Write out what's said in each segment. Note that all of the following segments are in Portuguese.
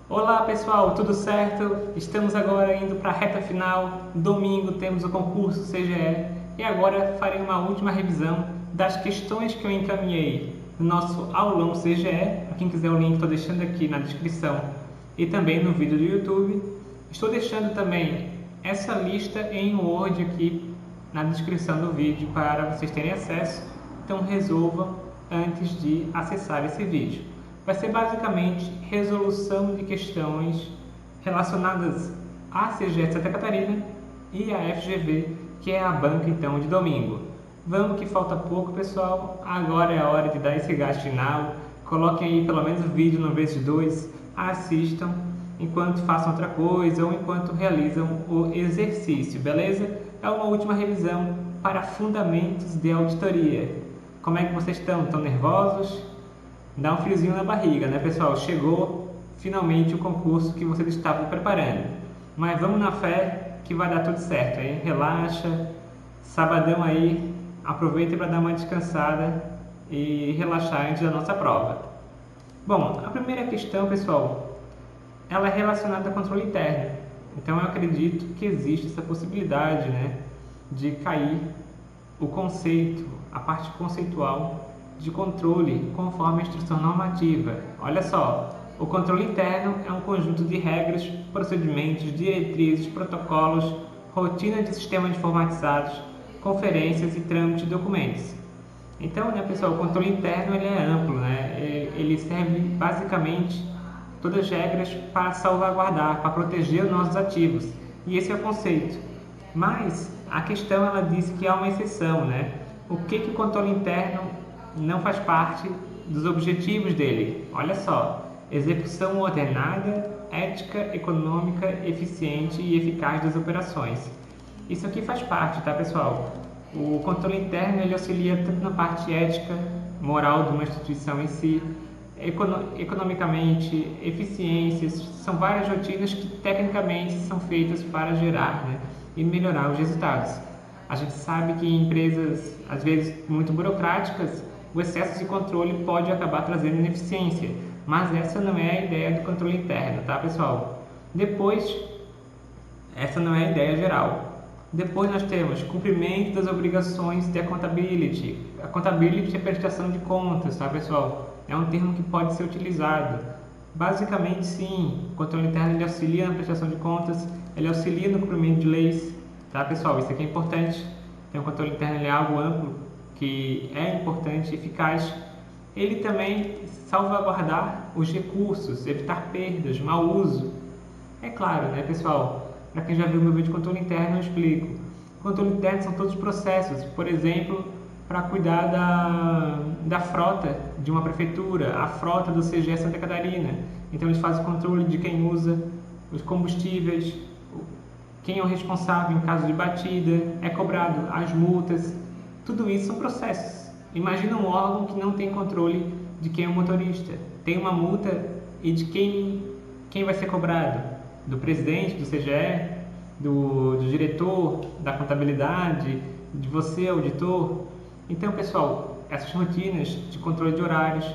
Olá pessoal, tudo certo? Estamos agora indo para a reta final. Domingo temos o concurso CGE e agora farei uma última revisão das questões que eu encaminhei no nosso aulão CGE. Para quem quiser o link, estou deixando aqui na descrição e também no vídeo do YouTube. Estou deixando também essa lista em Word aqui na descrição do vídeo para vocês terem acesso. Então resolvam antes de acessar esse vídeo. Vai ser basicamente resolução de questões relacionadas à CGE de Santa Catarina e à FGV, que é a banca então de domingo. Vamos que falta pouco, pessoal. Agora é a hora de dar esse gás final. Coloquem aí pelo menos o vídeo no vezes 2, assistam enquanto façam outra coisa ou enquanto realizam o exercício, beleza? É uma última revisão para fundamentos de auditoria. Como é que vocês estão? Estão nervosos? Dá um friozinho na barriga, né, pessoal? Chegou finalmente o concurso que vocês estavam preparando. Mas vamos na fé que vai dar tudo certo, hein? Relaxa, sabadão aí, aproveita para dar uma descansada e relaxar antes da nossa prova. Bom, a primeira questão, pessoal, ela é relacionada a controle interno. Então eu acredito que existe essa possibilidade, né, de cair o conceito, a parte conceitual de controle conforme a instrução normativa. Olha só, o controle interno é um conjunto de regras, procedimentos, diretrizes, protocolos, rotina de sistemas informatizados, conferências e trâmite de documentos. Então, né, pessoal, o controle interno ele é amplo, né? Ele serve basicamente todas as regras para salvaguardar, para proteger os nossos ativos. E esse é o conceito. Mas a questão ela diz que há uma exceção, né? O que o controle interno não faz parte dos objetivos dele? Olha só, execução ordenada, ética, econômica, eficiente e eficaz das operações. Isso aqui faz parte, tá, pessoal? O controle interno ele auxilia tanto na parte ética, moral de uma instituição em si, economicamente, eficiências, são várias rotinas que tecnicamente são feitas para gerar, né, e melhorar os resultados. A gente sabe que em empresas, às vezes, muito burocráticas, o excesso de controle pode acabar trazendo ineficiência, mas essa não é a ideia do controle interno, tá, pessoal? Depois, essa não é a ideia geral. Depois nós temos cumprimento das obrigações de accountability. Accountability é prestação de contas, tá, pessoal? É um termo que pode ser utilizado. Basicamente, sim, o controle interno ele auxilia na prestação de contas, ele auxilia no cumprimento de leis, tá, pessoal? Isso aqui é importante. Então, o controle interno ele é algo amplo, que é importante e eficaz. Ele também salvaguardar os recursos, evitar perdas, mau uso. É claro, né, pessoal? Para quem já viu meu vídeo de controle interno, eu explico. O controle interno são todos os processos, por exemplo, para cuidar da frota de uma prefeitura, a frota do CGE Santa Catarina. Então eles fazem controle de quem usa os combustíveis, quem é o responsável em caso de batida, é cobrado as multas. Tudo isso são processos. Imagina um órgão que não tem controle de quem é o motorista. Tem uma multa e de quem vai ser cobrado? Do presidente do CGE, do diretor da contabilidade, de você, auditor. Então, pessoal, essas rotinas de controle de horários,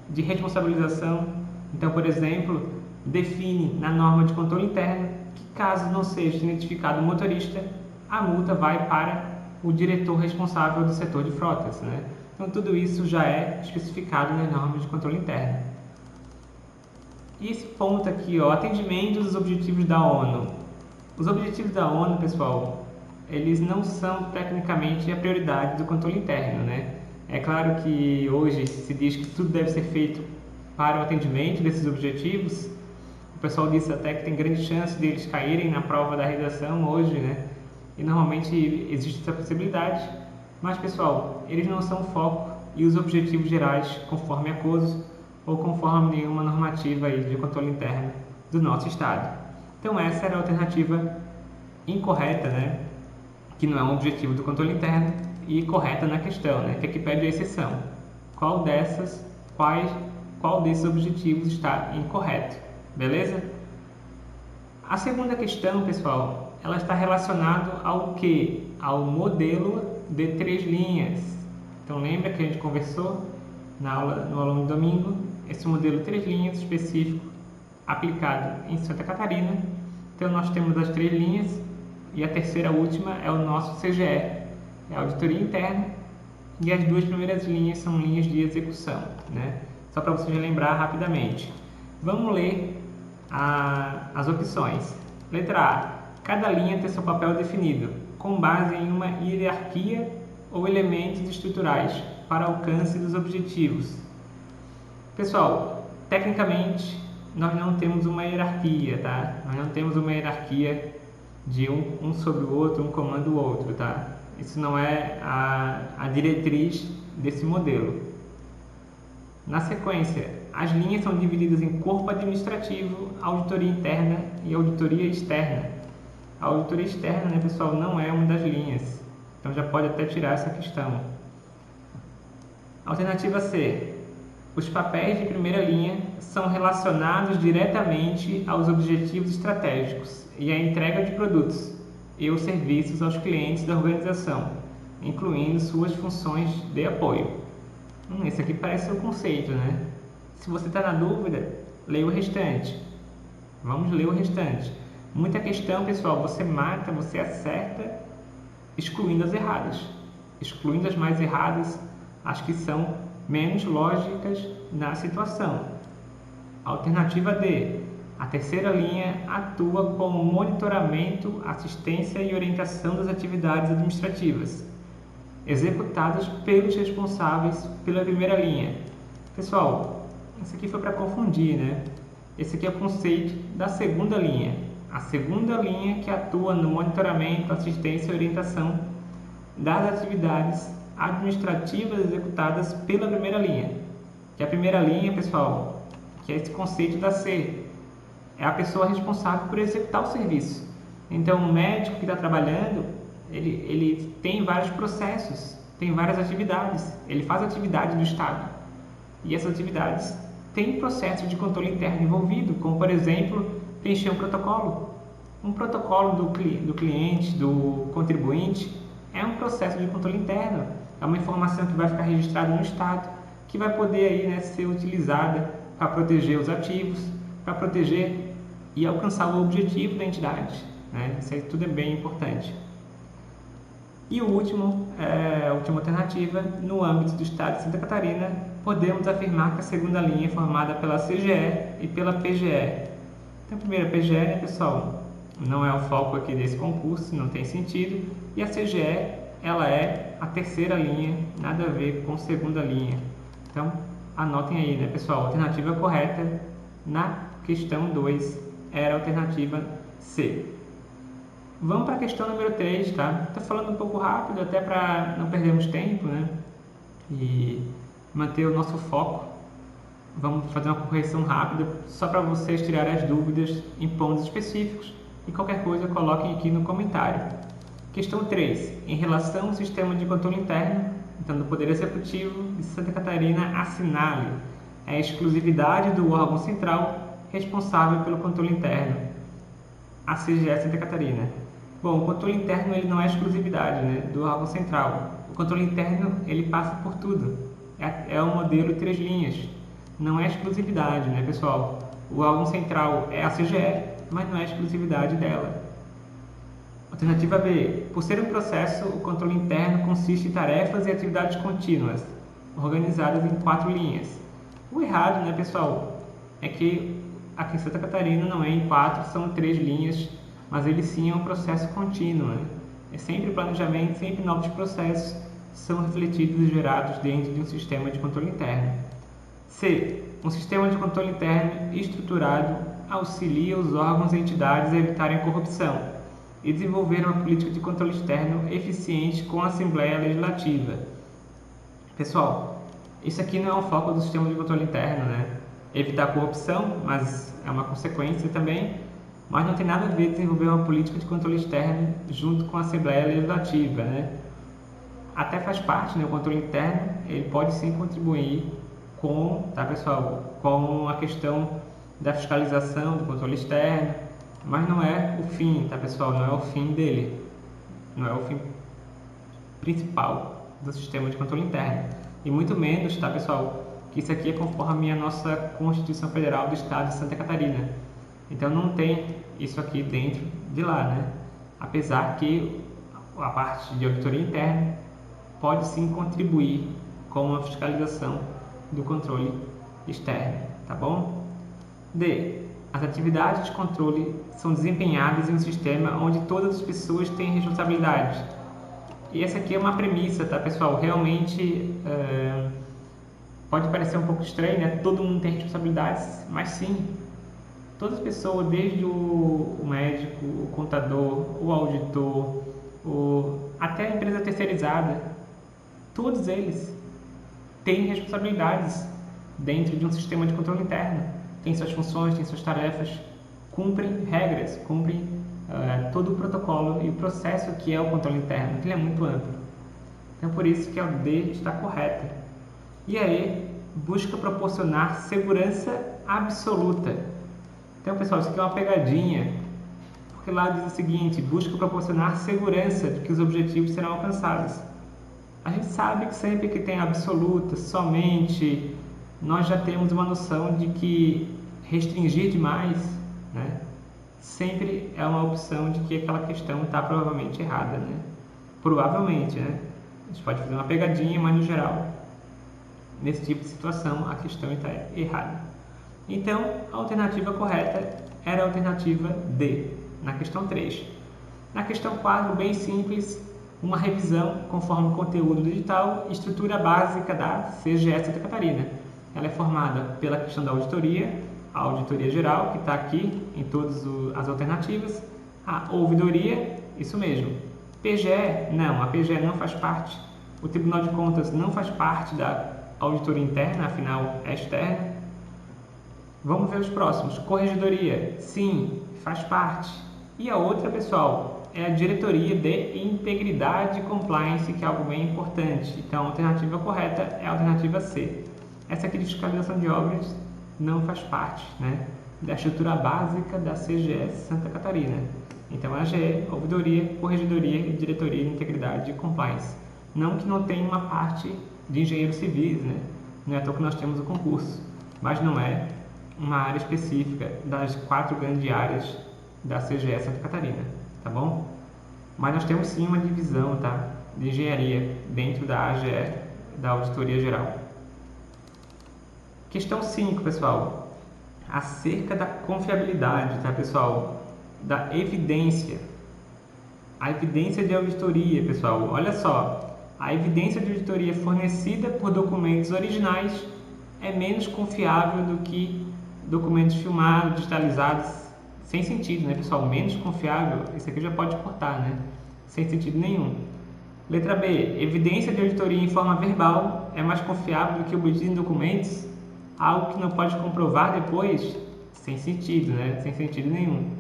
de responsabilização. Então, por exemplo, define na norma de controle interno que caso não seja identificado o motorista, a multa vai para o diretor responsável do setor de frotas, né? Então tudo isso já é especificado nas normas de controle interno. E esse ponto aqui, ó, atendimento dos objetivos da ONU. Os objetivos da ONU, pessoal, eles não são tecnicamente a prioridade do controle interno, né? É claro que hoje se diz que tudo deve ser feito para o atendimento desses objetivos. O pessoal disse até que tem grande chance deles caírem na prova da redação hoje, né? E normalmente existe essa possibilidade, mas pessoal, eles não são o foco e os objetivos gerais conforme a COSO ou conforme nenhuma normativa aí de controle interno do nosso estado. Então essa era a alternativa incorreta, né? Que não é um objetivo do controle interno e correta na questão, né? Que aqui pede a exceção. Qual desses objetivos está incorreto? Beleza? A segunda questão, pessoal, ela está relacionada ao que? Ao modelo de 3 linhas. Então lembra que a gente conversou no aula de domingo? Esse modelo de 3 linhas específico aplicado em Santa Catarina. Então nós temos as 3 linhas e a terceira última é o nosso CGE, é a auditoria interna, e as 2 primeiras linhas são linhas de execução, né? Só para você lembrar rapidamente. Vamos ler as opções. Letra A. Cada linha tem seu papel definido, com base em uma hierarquia ou elementos estruturais para alcance dos objetivos. Pessoal, tecnicamente, nós não temos uma hierarquia, tá? Nós não temos uma hierarquia de um sobre o outro, um comanda o outro, tá? Isso não é a diretriz desse modelo. Na sequência, as linhas são divididas em corpo administrativo, auditoria interna e auditoria externa. A auditoria externa, né, pessoal, não é uma das linhas. Então já pode até tirar essa questão. Alternativa C. Os papéis de primeira linha são relacionados diretamente aos objetivos estratégicos e à entrega de produtos e ou serviços aos clientes da organização, incluindo suas funções de apoio. Esse aqui parece o conceito, né? Se você está na dúvida, leia o restante. Vamos ler o restante. Muita questão, pessoal, você mata, você acerta, excluindo as erradas. Excluindo as mais erradas, as que são menos lógicas na situação. Alternativa D. A terceira linha atua como monitoramento, assistência e orientação das atividades administrativas executadas pelos responsáveis pela primeira linha. Pessoal, isso aqui foi para confundir, né? Esse aqui é o conceito da segunda linha. A segunda linha que atua no monitoramento, assistência e orientação das atividades administrativas executadas pela primeira linha. Que a primeira linha, pessoal, que é esse conceito da C, é a pessoa responsável por executar o serviço. Então, o médico que está trabalhando, ele tem vários processos, tem várias atividades, ele faz atividade do Estado. E essas atividades têm processo de controle interno envolvido, como, por exemplo, preencher um protocolo. Um protocolo do cliente, do contribuinte, é um processo de controle interno. É uma informação que vai ficar registrada no Estado, que vai poder aí, né, ser utilizada para proteger os ativos, para proteger e alcançar o objetivo da entidade, né? Isso aí tudo é bem importante. E a última alternativa, no âmbito do Estado de Santa Catarina, podemos afirmar que a segunda linha é formada pela CGE e pela PGE. Então, a primeira PGE, né, pessoal, não é o foco aqui desse concurso, não tem sentido. E a CGE, ela é a terceira linha, nada a ver com segunda linha. Então, anotem aí, né, pessoal? A alternativa correta na questão 2 era a alternativa C. Vamos para a questão número 3, tá? Estou falando um pouco rápido, até para não perdermos tempo, né? E manter o nosso foco. Vamos fazer uma correção rápida, só para vocês tirarem as dúvidas em pontos específicos. E qualquer coisa, coloquem aqui no comentário. Questão 3. Em relação ao sistema de controle interno, então do Poder Executivo de Santa Catarina, assinale a exclusividade do órgão central responsável pelo controle interno, a CGE Santa Catarina. Bom, o controle interno ele não é exclusividade, né, do órgão central. O controle interno ele passa por tudo. É um modelo 3 linhas. Não é exclusividade, né, pessoal? O órgão central é a CGE, mas não é exclusividade dela. Alternativa B. Por ser um processo, o controle interno consiste em tarefas e atividades contínuas, organizadas em 4 linhas. O errado, né, pessoal, é que aqui em Santa Catarina não é em 4, são 3 linhas, mas ele sim é um processo contínuo, né? É sempre planejamento, sempre novos processos são refletidos e gerados dentro de um sistema de controle interno. C. Um sistema de controle interno estruturado auxilia os órgãos e entidades a evitarem a corrupção e desenvolver uma política de controle externo eficiente com a Assembleia Legislativa. Pessoal, isso aqui não é um foco do sistema de controle interno, né? Evitar a corrupção, mas é uma consequência também, mas não tem nada a ver desenvolver uma política de controle externo junto com a Assembleia Legislativa, né? Até faz parte, né? O controle interno, ele pode sim contribuir com, tá, pessoal, com a questão da fiscalização do controle externo, mas não é o fim, tá, pessoal? Não é o fim dele, não é o fim principal do sistema de controle interno. E muito menos, tá, pessoal, que isso aqui é conforme a nossa Constituição Federal do Estado de Santa Catarina. Então não tem isso aqui dentro de lá, né? Apesar que a parte de auditoria interna pode sim contribuir com a fiscalização do controle externo, tá bom? D. As atividades de controle são desempenhadas em um sistema onde todas as pessoas têm responsabilidade. E essa aqui é uma premissa, tá, pessoal? Realmente pode parecer um pouco estranho, né? Todo mundo tem responsabilidades, mas sim, todas as pessoas, desde o médico, o contador, o auditor, até a empresa terceirizada, todos eles têm responsabilidades dentro de um sistema de controle interno. Tem suas funções, tem suas tarefas, cumprem regras, cumprem todo o protocolo e o processo que é o controle interno, que ele é muito amplo. Então, por isso que a D está correta. E a E busca proporcionar segurança absoluta. Então, pessoal, isso aqui é uma pegadinha, porque lá diz o seguinte: busca proporcionar segurança de que os objetivos serão alcançados. A gente sabe que sempre que tem absoluta, somente, nós já temos uma noção de que restringir demais, né, sempre é uma opção de que aquela questão está provavelmente errada, né? Provavelmente, né? A gente pode fazer uma pegadinha, mas no geral, nesse tipo de situação, a questão está errada. Então, a alternativa correta era a alternativa D, na questão 3. Na questão 4, bem simples, uma revisão conforme o conteúdo do edital, estrutura básica da CGE Santa Catarina. Ela é formada pela questão da auditoria, a auditoria geral, que está aqui em todas as alternativas, a ouvidoria, isso mesmo. PGE, não, a PGE não faz parte, o Tribunal de Contas não faz parte da auditoria interna, afinal é externa. Vamos ver os próximos. Corregedoria, sim, faz parte. E a outra, pessoal, é a diretoria de integridade e compliance, que é algo bem importante. Então, a alternativa correta é a alternativa C. Essa aqui de fiscalização de obras não faz parte, né, da estrutura básica da CGS Santa Catarina. Então, a AGE, ouvidoria, corregedoria e diretoria de integridade e compliance. Não que não tenha uma parte de engenheiros civis, né? Não é à toa que nós temos o concurso, mas não é uma área específica das 4 grandes áreas da CGE Santa Catarina, tá bom? Mas nós temos sim uma divisão, tá, de engenharia dentro da AGE, da Auditoria Geral. Questão 5, pessoal, acerca da confiabilidade, tá, pessoal? Da evidência. A evidência de auditoria, pessoal, olha só, a evidência de auditoria fornecida por documentos originais é menos confiável do que documentos filmados, digitalizados, sem sentido, né, pessoal? Menos confiável, isso aqui já pode cortar, né? Sem sentido nenhum. Letra B, evidência de auditoria em forma verbal é mais confiável do que obtida em documentos, algo que não pode comprovar depois, sem sentido, né? Sem sentido nenhum.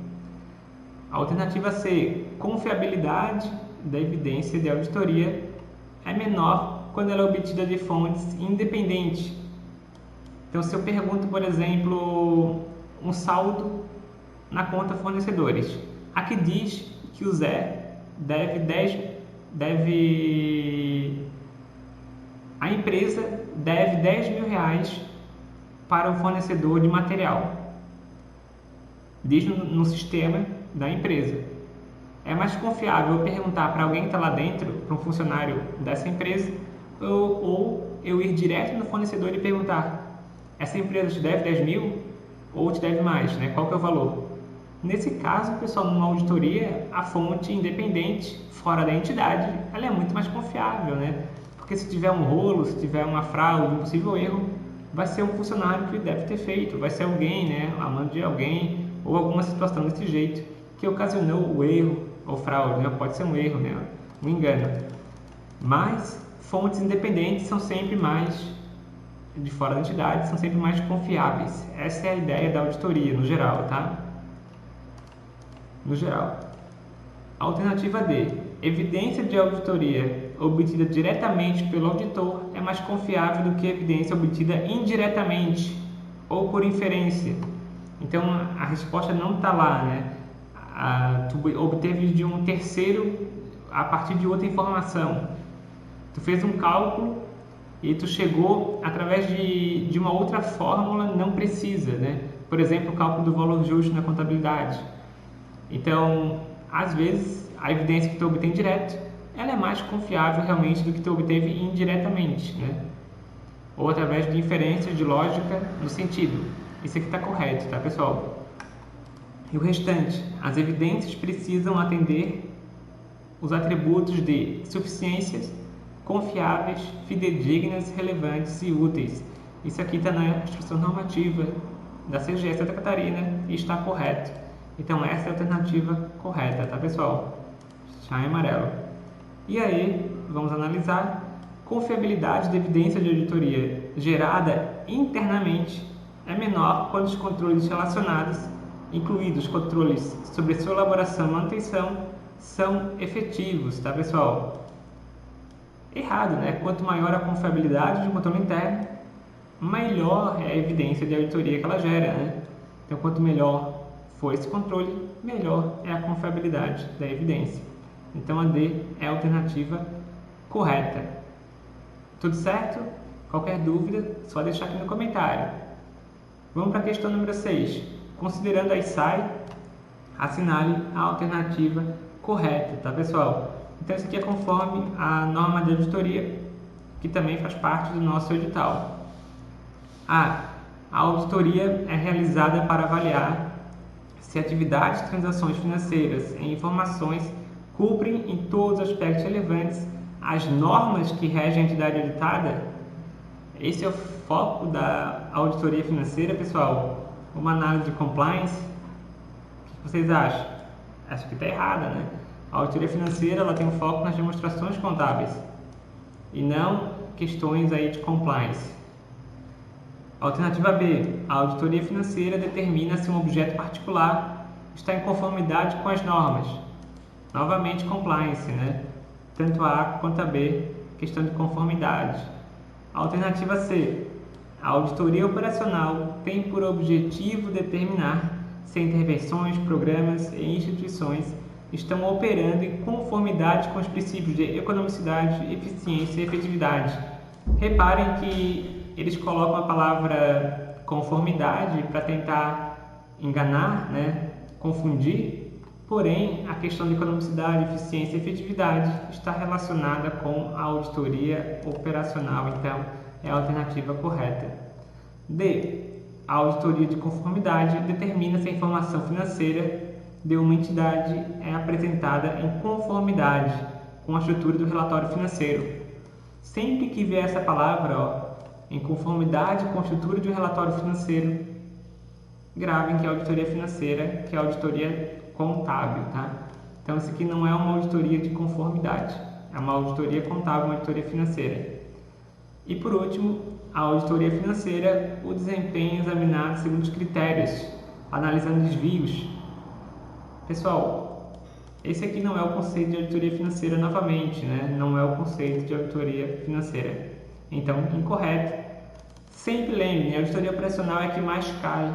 Alternativa C, confiabilidade da evidência de auditoria é menor quando ela é obtida de fontes independentes. Então, se eu pergunto, por exemplo, um saldo na conta fornecedores, aqui diz que o Zé a empresa deve 10 mil reais para o fornecedor de material. Diz no sistema da empresa. É mais confiável eu perguntar para alguém que está lá dentro, para um funcionário dessa empresa, ou eu ir direto no fornecedor e perguntar: essa empresa te deve 10 mil ou te deve mais, né? Qual que é o valor? Nesse caso, pessoal, numa auditoria, a fonte independente, fora da entidade, ela é muito mais confiável, né? Porque se tiver um rolo, se tiver uma fraude, um possível erro, vai ser um funcionário que deve ter feito, vai ser alguém, né? A mão de alguém, ou alguma situação desse jeito, que ocasionou o erro ou fraude, né? Pode ser um erro, né? Um engano. Mas fontes independentes são sempre mais, de fora da entidade, são sempre mais confiáveis. Essa é a ideia da auditoria, no geral, tá? No geral. Alternativa D. Evidência de auditoria obtida diretamente pelo auditor é mais confiável do que evidência obtida indiretamente ou por inferência. Então, a resposta não está lá, né? Tu obteve de um terceiro a partir de outra informação. Tu fez um cálculo e tu chegou através de uma outra fórmula, não precisa, né? Por exemplo, o cálculo do valor justo na contabilidade. Então, às vezes, a evidência que tu obtém direto, ela é mais confiável realmente do que tu obteve indiretamente, né? Ou através de inferências de lógica no sentido. Isso aqui está correto, tá, pessoal? E o restante, as evidências precisam atender os atributos de suficiências, confiáveis, fidedignas, relevantes e úteis. Isso aqui está na instrução normativa da CGE Santa Catarina e está correto. Então essa é a alternativa correta, tá, pessoal? Já em amarelo. E aí, vamos analisar. Confiabilidade da evidência de auditoria gerada internamente é menor quando os controles relacionados, incluídos controles sobre sua elaboração e manutenção, são efetivos, tá, pessoal? Errado, né? Quanto maior a confiabilidade de um controle interno, melhor é a evidência de auditoria que ela gera, né? Então, quanto melhor for esse controle, melhor é a confiabilidade da evidência. Então, a D é a alternativa correta. Tudo certo? Qualquer dúvida, só deixar aqui no comentário. Vamos para a questão número 6. Considerando a ISAE, assinale a alternativa correta, tá, pessoal? Então, isso aqui é conforme a norma de auditoria, que também faz parte do nosso edital. A auditoria é realizada para avaliar se atividades e transações financeiras em informações cumprem em todos os aspectos relevantes as normas que regem a entidade auditada. Esse é o foco da auditoria financeira, pessoal. Uma análise de compliance. O que vocês acham? Acho que está errada, né? A auditoria financeira ela tem um foco nas demonstrações contábeis e não questões aí de compliance. Alternativa B. A auditoria financeira determina se um objeto particular está em conformidade com as normas. Novamente, compliance, né? Tanto a A quanto a B, questão de conformidade. Alternativa C. A auditoria operacional tem por objetivo determinar se intervenções, programas e instituições estão operando em conformidade com os princípios de economicidade, eficiência e efetividade. Reparem que eles colocam a palavra conformidade para tentar enganar, né? Confundir. Porém, a questão de economicidade, eficiência e efetividade está relacionada com a auditoria operacional, então é a alternativa correta. D. A auditoria de conformidade determina se a informação financeira de uma entidade é apresentada em conformidade com a estrutura do relatório financeiro. Sempre que vier essa palavra, em conformidade com a estrutura de um relatório financeiro, gravem que é a auditoria financeira, que é a auditoria contábil, tá? Então, isso aqui não é uma auditoria de conformidade, é uma auditoria contábil, uma auditoria financeira. E, por último, a auditoria financeira, o desempenho examinado segundo os critérios, analisando desvios. Pessoal, esse aqui não é o conceito de auditoria financeira novamente, né? Não é o conceito de auditoria financeira. Então, incorreto. Sempre lembrem, a auditoria operacional é a que mais cai.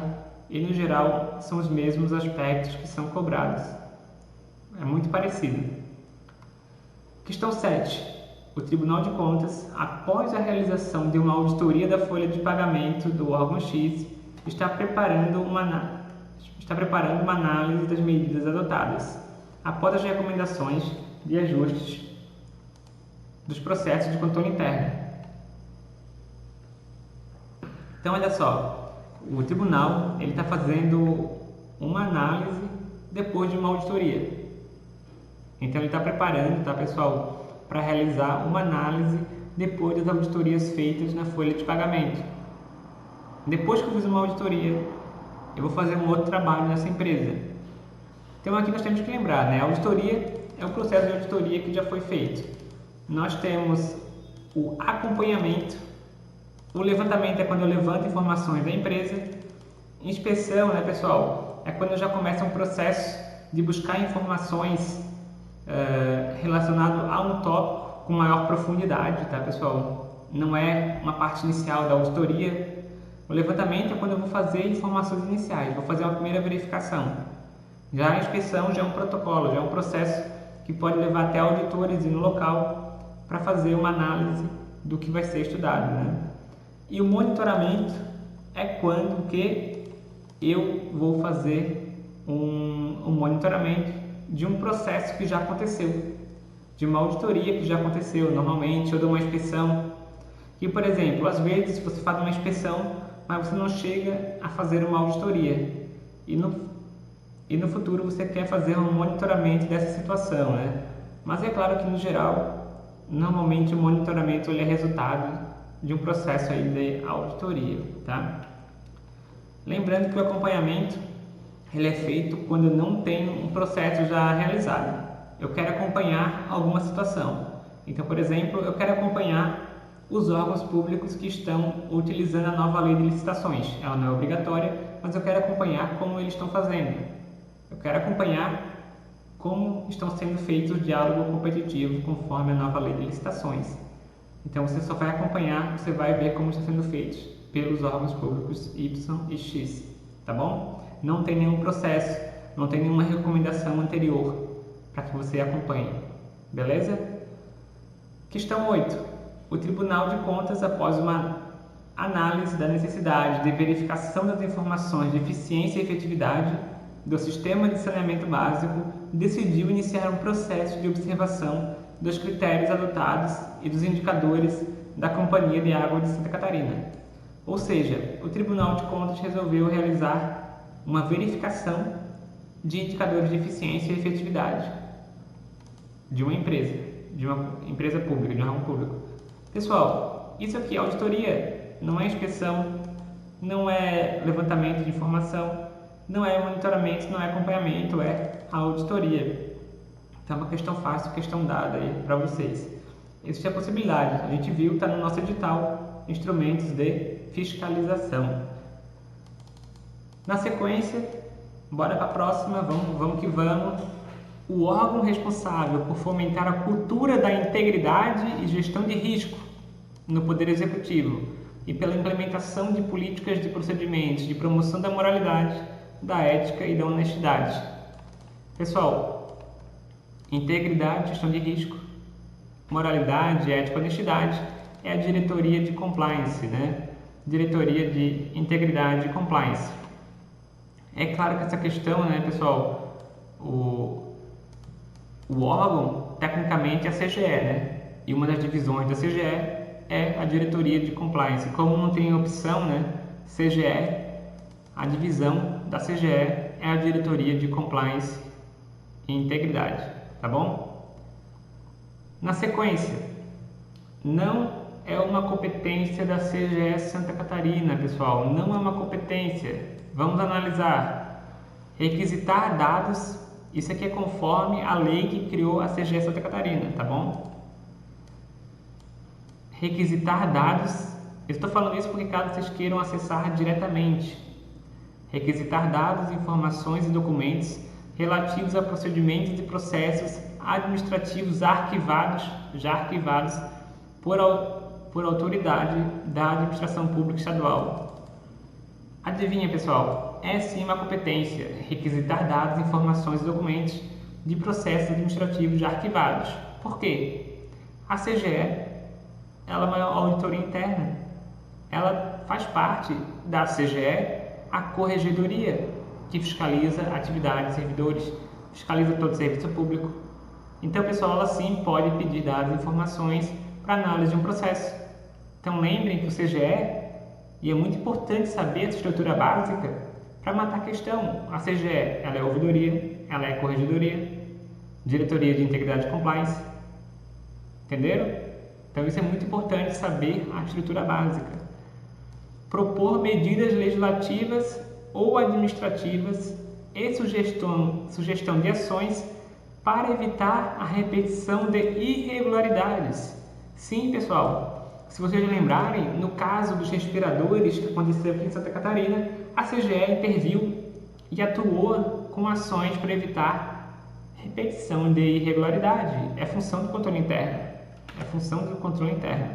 E, no geral, são os mesmos aspectos que são cobrados. É muito parecido. Questão 7. O Tribunal de Contas, após a realização de uma auditoria da folha de pagamento do órgão X, está preparando uma análise das medidas adotadas, após as recomendações de ajustes dos processos de controle interno. Então, olha só. O tribunal está fazendo uma análise depois de uma auditoria. Então, ele está preparando, tá, pessoal, para realizar uma análise depois das auditorias feitas na folha de pagamento. Depois que eu fiz uma auditoria, eu vou fazer um outro trabalho nessa empresa. Então, aqui nós temos que lembrar, né? A auditoria é o processo de auditoria que já foi feito. Nós temos o acompanhamento. O levantamento é quando eu levanto informações da empresa. Inspeção, né, pessoal, é quando eu já começo um processo de buscar informações relacionado a um tópico com maior profundidade, tá, pessoal? Não é uma parte inicial da auditoria. O levantamento é quando eu vou fazer informações iniciais, vou fazer uma primeira verificação. Já a inspeção já é um protocolo, já é um processo que pode levar até auditores ir no local para fazer uma análise do que vai ser estudado, né? E o monitoramento é quando que eu vou fazer um monitoramento de um processo que já aconteceu, de uma auditoria que já aconteceu normalmente, ou de uma inspeção. E, por exemplo, às vezes você faz uma inspeção, mas você não chega a fazer uma auditoria. E no futuro você quer fazer um monitoramento dessa situação, né? Mas é claro que, no geral, normalmente o monitoramento ele é resultado de um processo aí de auditoria, tá? Lembrando que o acompanhamento ele é feito quando eu não tenho um processo já realizado. Eu quero acompanhar alguma situação. Então, por exemplo, eu quero acompanhar os órgãos públicos que estão utilizando a nova lei de licitações. Ela não é obrigatória, mas eu quero acompanhar como eles estão fazendo. Eu quero acompanhar como estão sendo feitos o diálogo competitivo conforme a nova lei de licitações. Então você só vai acompanhar, você vai ver como está sendo feito pelos órgãos públicos Y e X, tá bom? Não tem nenhum processo, não tem nenhuma recomendação anterior para que você acompanhe, beleza? Questão 8. O Tribunal de Contas, após uma análise da necessidade de verificação das informações de eficiência e efetividade do sistema de saneamento básico, decidiu iniciar um processo de observação dos critérios adotados e dos indicadores da Companhia de Água de Santa Catarina. Ou seja, o Tribunal de Contas resolveu realizar uma verificação de indicadores de eficiência e efetividade de uma empresa pública, de um órgão público. Pessoal, isso aqui é auditoria, não é inspeção, não é levantamento de informação, não é monitoramento, não é acompanhamento, é auditoria. Então é uma questão fácil, questão dada aí para vocês. Existe a possibilidade, a gente viu, está no nosso edital, instrumentos de fiscalização. Na sequência, bora para a próxima, vamos que vamos. O órgão responsável por fomentar a cultura da integridade e gestão de risco no Poder Executivo e pela implementação de políticas de procedimentos de promoção da moralidade, da ética e da honestidade. Pessoal, integridade, gestão de risco, moralidade, ética e honestidade é a diretoria de compliance, né? Diretoria de integridade e compliance. É claro que essa questão, né, pessoal, o órgão, tecnicamente, é a CGE, né? E uma das divisões da CGE é a diretoria de compliance. Como não tem opção, né? CGE, a divisão da CGE é a diretoria de compliance e integridade, tá bom? Na sequência, não é uma competência da CGE Santa Catarina, pessoal. Não é uma competência. Vamos analisar. Requisitar dados. Isso aqui é conforme a lei que criou a CGE Santa Catarina, tá bom? Requisitar dados, eu estou falando isso porque caso vocês queiram acessar diretamente. Requisitar dados, informações e documentos relativos a procedimentos e processos administrativos já arquivados por autoridade da administração pública estadual. Adivinha, pessoal? É sim uma competência requisitar dados, informações e documentos de processos administrativos já arquivados. Por quê? A CGE ela é uma auditoria interna. Ela faz parte da CGE, a Corregedoria, que fiscaliza a atividade de servidores, fiscaliza todo o serviço público. Então, pessoal, ela sim pode pedir dados e informações para análise de um processo. Então, lembrem que o CGE, e é muito importante saber a estrutura básica para matar a questão. A CGE ela é ouvidoria, ela é corregedoria, diretoria de integridade e compliance. Entenderam? Então isso é muito importante saber a estrutura básica. Propor medidas legislativas ou administrativas e sugestão de ações para evitar a repetição de irregularidades. Sim, pessoal. Se vocês lembrarem, no caso dos respiradores que aconteceu aqui em Santa Catarina, a CGE interviu e atuou com ações para evitar repetição de irregularidade. É função do controle interno.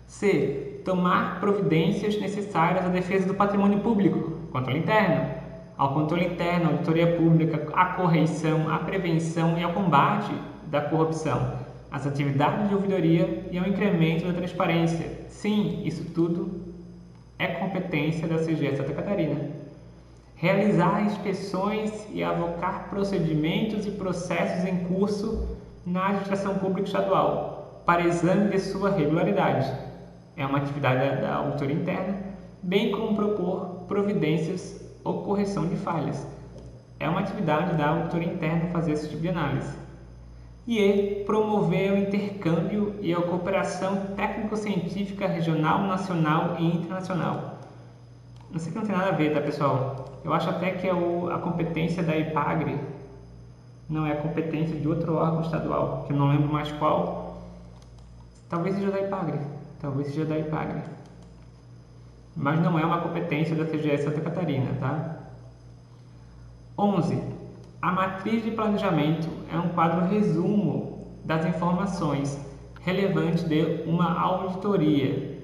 C. Tomar providências necessárias à defesa do patrimônio público. Controle interno. Ao controle interno, à auditoria pública, à correição, à prevenção e ao combate da corrupção. as atividades de ouvidoria e ao incremento da transparência. Sim, isso tudo é competência da CGE Santa Catarina. Realizar inspeções e avocar procedimentos e processos em curso na administração pública estadual para exame de sua regularidade. É uma atividade da auditoria interna, bem como propor providências ou correção de falhas. É uma atividade da auditoria interna fazer esse tipo de análise. E promover o intercâmbio e a cooperação técnico-científica regional, nacional e internacional. Não sei que não tem nada a ver, tá, pessoal? Eu acho até que a competência da IPAGRE não é a competência de outro órgão estadual, que eu não lembro mais qual. Talvez seja da IPAGRE. Mas não é uma competência da CGE Santa Catarina, tá? 11. A matriz de planejamento é um quadro resumo das informações relevantes de uma auditoria,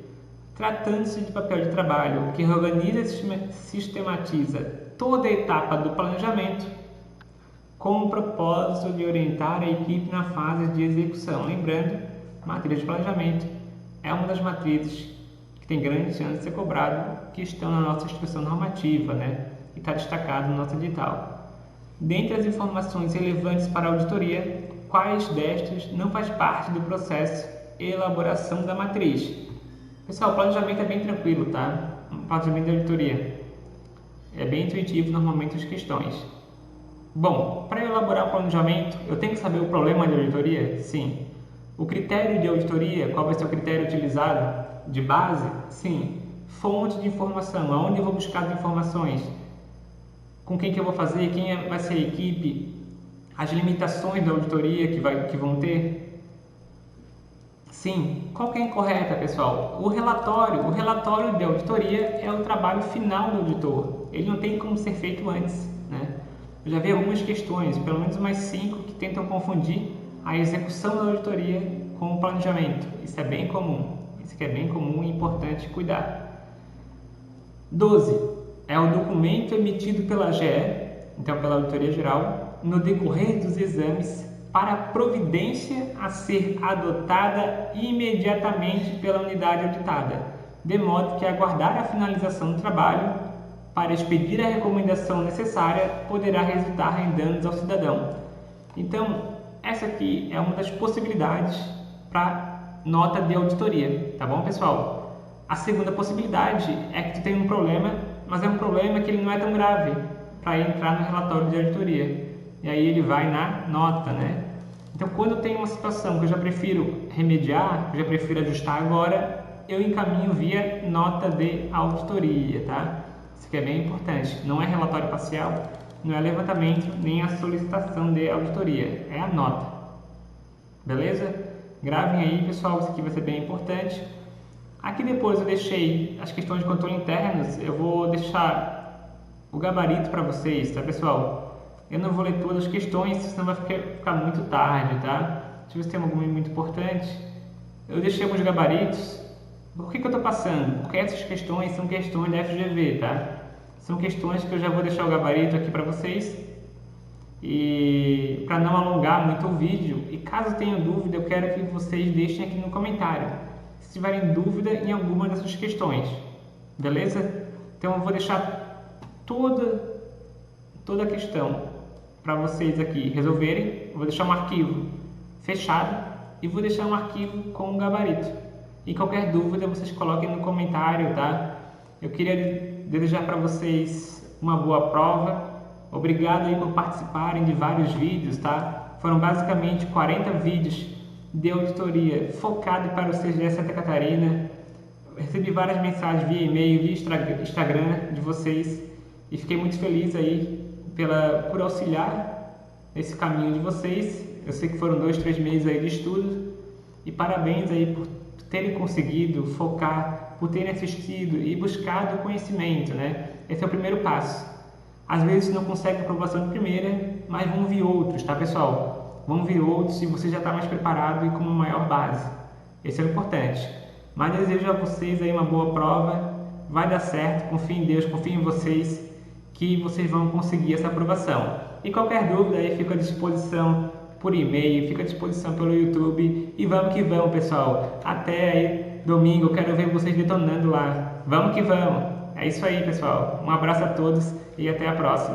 tratando-se de papel de trabalho que organiza e sistematiza toda a etapa do planejamento com o propósito de orientar a equipe na fase de execução. Lembrando, matriz de planejamento é uma das matrizes que tem grande chance de ser cobrado, que estão na nossa instrução normativa, né? E está destacado no nosso edital. Dentre as informações relevantes para a auditoria, quais destas não faz parte do processo de elaboração da matriz? Pessoal, o planejamento é bem tranquilo, tá? O planejamento da auditoria é bem intuitivo normalmente as questões. Bom, para elaborar o planejamento, eu tenho que saber o problema de auditoria? Sim. O critério de auditoria, qual vai ser o critério utilizado? De base? Sim. Fonte de informação, aonde eu vou buscar as informações? Com quem que eu vou fazer, quem vai ser a equipe, as limitações da auditoria que vão ter. Sim, qual que é incorreta, pessoal? O relatório de auditoria é o trabalho final do auditor, ele não tem como ser feito antes, né? Eu já vi algumas questões, pelo menos umas 5, que tentam confundir a execução da auditoria com o planejamento. Isso é bem comum, e importante cuidar. 12. É o documento emitido pela AGE, então pela Auditoria Geral, no decorrer dos exames para a providência a ser adotada imediatamente pela unidade auditada, de modo que aguardar a finalização do trabalho para expedir a recomendação necessária poderá resultar em danos ao cidadão. Então, essa aqui é uma das possibilidades para nota de auditoria, tá bom, pessoal? A segunda possibilidade é que tu tem um problema, mas é um problema que ele não é tão grave para entrar no relatório de auditoria. E aí ele vai na nota, né? Então, quando eu tenho uma situação que eu já prefiro remediar, eu já prefiro ajustar agora, eu encaminho via nota de auditoria, tá? Isso aqui é bem importante. Não é relatório parcial, não é levantamento, nem a solicitação de auditoria. É a nota. Beleza? Gravem aí, pessoal, isso aqui vai ser bem importante. Aqui depois eu deixei as questões de controle internos, eu vou deixar o gabarito para vocês, tá, pessoal? Eu não vou ler todas as questões, senão vai ficar muito tarde, tá? Deixa eu ver se tem alguma muito importante. Eu deixei alguns gabaritos. Por que eu estou passando? Porque essas questões são questões da FGV, tá? São questões que eu já vou deixar o gabarito aqui para vocês. E para não alongar muito o vídeo, e caso tenham dúvida, eu quero que vocês deixem aqui no comentário se tiverem dúvida em alguma dessas questões, beleza? Então eu vou deixar toda a questão para vocês aqui resolverem. Eu vou deixar um arquivo fechado e vou deixar um arquivo com um gabarito. E qualquer dúvida vocês coloquem no comentário, tá? Eu queria desejar para vocês uma boa prova. Obrigado aí por participarem de vários vídeos, tá? Foram basicamente 40 vídeos de auditoria focado para o CGE Santa Catarina. Recebi várias mensagens via e-mail, via Instagram de vocês e fiquei muito feliz aí por auxiliar nesse caminho de vocês. Eu sei que foram 2-3 meses aí de estudo e parabéns aí por terem conseguido focar, por terem assistido e buscado o conhecimento, né? Esse é o primeiro passo. Às vezes não consegue aprovação de primeira, mas vão vir outros, tá, pessoal? Vão vir outros e você já está mais preparado e com uma maior base. Esse é o importante. Mas desejo a vocês aí uma boa prova. Vai dar certo, confio em Deus, confio em vocês, que vocês vão conseguir essa aprovação. E qualquer dúvida aí, fico à disposição por e-mail, fica à disposição pelo YouTube. E vamos que vamos, pessoal. Até aí, domingo, eu quero ver vocês detonando lá. Vamos que vamos. É isso aí, pessoal. Um abraço a todos e até a próxima.